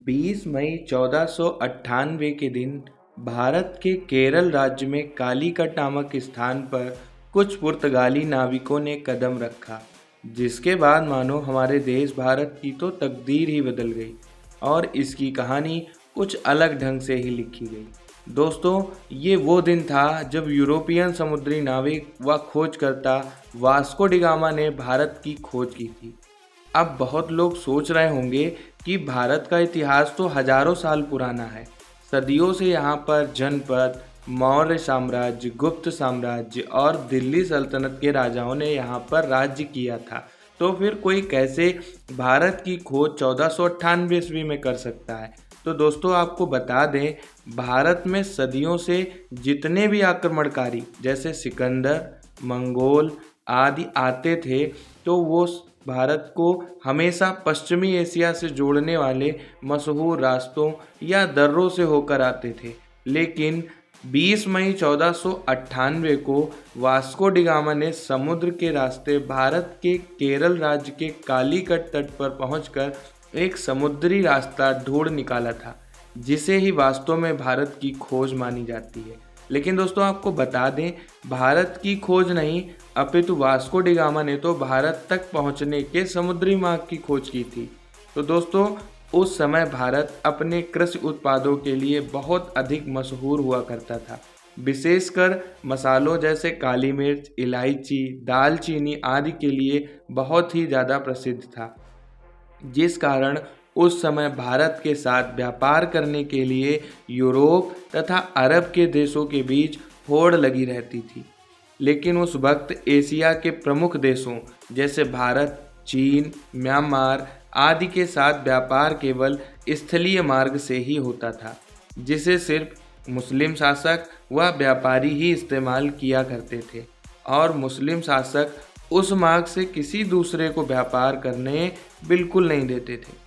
20 मई 1498 के दिन भारत के केरल राज्य में कालीकट नामक स्थान पर कुछ पुर्तगाली नाविकों ने कदम रखा, जिसके बाद मानो हमारे देश भारत की तो तकदीर ही बदल गई और इसकी कहानी कुछ अलग ढंग से ही लिखी गई। दोस्तों, ये वो दिन था जब यूरोपियन समुद्री नाविक व खोजकर्ता वास्को डी गामा ने भारत की खोज की थी। अब बहुत लोग सोच रहे होंगे कि भारत का इतिहास तो हजारों साल पुराना है। सदियों से यहाँ पर जनपद, मौर्य साम्राज्य, गुप्त साम्राज्य और दिल्ली सल्तनत के राजाओं ने यहाँ पर राज्य किया था। तो फिर कोई कैसे भारत की खोज 1498 ईस्वी में कर सकता है? तो दोस्तों, आपको बता दें, भारत में सदियों से जितने भी आक्रमणकारी जैसे सिकंदर, मंगोल आदि आते थे, तो वो भारत को हमेशा पश्चिमी एशिया से जोड़ने वाले मशहूर रास्तों या दर्रों से होकर आते थे। लेकिन 20 मई 1498 को वास्को डी गामा ने समुद्र के रास्ते भारत के केरल राज्य के कालीकट तट पर पहुंचकर एक समुद्री रास्ता ढूंढ निकाला था, जिसे ही वास्तव में भारत की खोज मानी जाती है। लेकिन दोस्तों, आपको बता दें, भारत की खोज नहीं अपितु वास्को डी गामा ने तो भारत तक पहुंचने के समुद्री मार्ग की खोज की थी। तो दोस्तों, उस समय भारत अपने कृषि उत्पादों के लिए बहुत अधिक मशहूर हुआ करता था। विशेषकर मसालों जैसे काली मिर्च, इलायची, दालचीनी आदि के लिए बहुत ही ज़्यादा प्रसिद्ध था, जिस कारण उस समय भारत के साथ व्यापार करने के लिए यूरोप तथा अरब के देशों के बीच होड़ लगी रहती थी। लेकिन उस वक्त एशिया के प्रमुख देशों जैसे भारत, चीन, म्यांमार आदि के साथ व्यापार केवल स्थलीय मार्ग से ही होता था, जिसे सिर्फ मुस्लिम शासक व व्यापारी ही इस्तेमाल किया करते थे और मुस्लिम शासक उस मार्ग से किसी दूसरे को व्यापार करने बिल्कुल नहीं देते थे।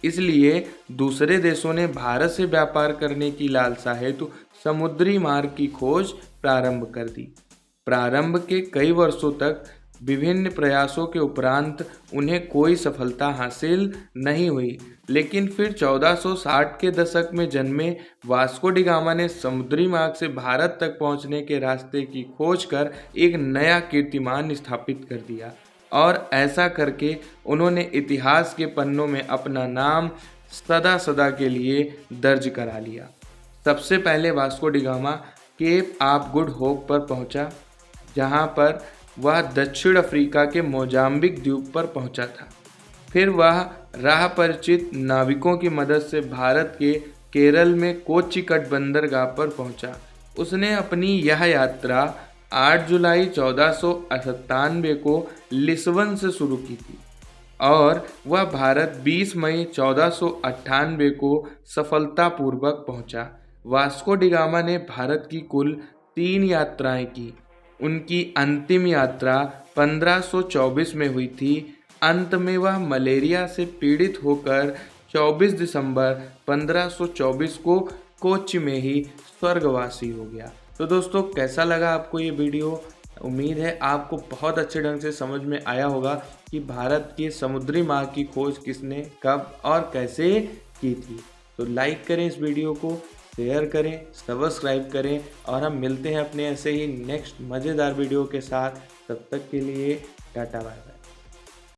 इसलिए दूसरे देशों ने भारत से व्यापार करने की लालसा हेतु समुद्री मार्ग की खोज प्रारंभ कर दी। प्रारंभ के कई वर्षों तक विभिन्न प्रयासों के उपरांत उन्हें कोई सफलता हासिल नहीं हुई। लेकिन फिर 1460 के दशक में जन्मे वास्को डी गामा ने समुद्री मार्ग से भारत तक पहुंचने के रास्ते की खोज कर एक नया कीर्तिमान स्थापित कर दिया और ऐसा करके उन्होंने इतिहास के पन्नों में अपना नाम सदा सदा के लिए दर्ज करा लिया। सबसे पहले Vasco da Gama Cape of Good Hope पर पहुंचा, जहां पर वह दक्षिण अफ्रीका के मोजाम्बिक द्वीप पर पहुंचा था। फिर वह राह परिचित नाविकों की मदद से भारत के केरल में कोच्चिकट बंदरगाह पर पहुंचा। उसने अपनी यह यात्रा 8 जुलाई 1497 को लिस्बन से शुरू की थी और वह भारत 20 मई 1498 को सफलतापूर्वक पहुंचा। वास्को डी गामा ने भारत की कुल 3 यात्राएं की। उनकी अंतिम यात्रा 1524 में हुई थी। अंत में वह मलेरिया से पीड़ित होकर 24 दिसंबर 1524 को कोच्चि में ही स्वर्गवासी हो गया। तो दोस्तों, कैसा लगा आपको ये वीडियो? उम्मीद है आपको बहुत अच्छे ढंग से समझ में आया होगा कि भारत के समुद्री मार्ग की खोज किसने, कब और कैसे की थी। तो लाइक करें इस वीडियो को, शेयर करें, सब्सक्राइब करें और हम मिलते हैं अपने ऐसे ही नेक्स्ट मज़ेदार वीडियो के साथ। तब तक के लिए टाटा बाय बाय।